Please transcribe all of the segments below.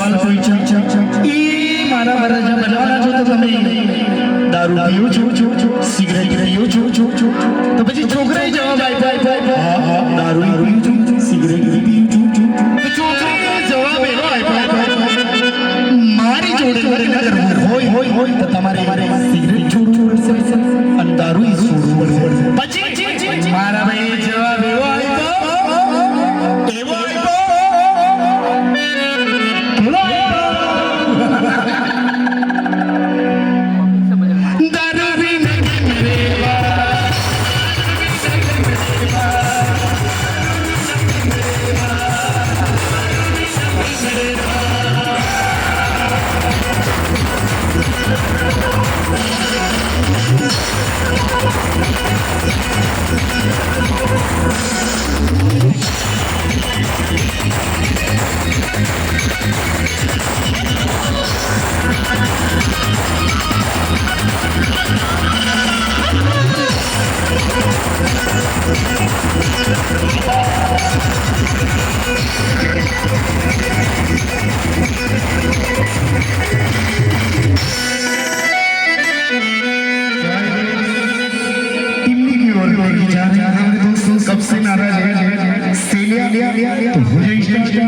સવાલ પૂછ્યો ઈ મારા વરજા બનવાના છો તો તમે દારૂ પીઓ છો સિગરેટ પીઓ છો તો પછી છોકરાએ જવાબ આપ્યો હા દારૂ પીઉં છું સિગરેટ પીઉં છું તો છોકરીએ જવાબ એવો આપ્યો મારી જોડે કરવું હોય તો તમારે સિગરેટ છોડવું પડશે અને દારૂ છોડવું પડશે પછી મારા ભાઈ જવાબ એવો આપ્યો सबसे नाराज है सेलिया तो हो जाए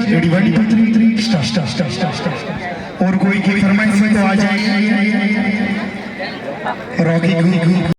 रेडी 1 2 3 स्टार्ट और कोई फरमाइश में तो आ जाए रॉकी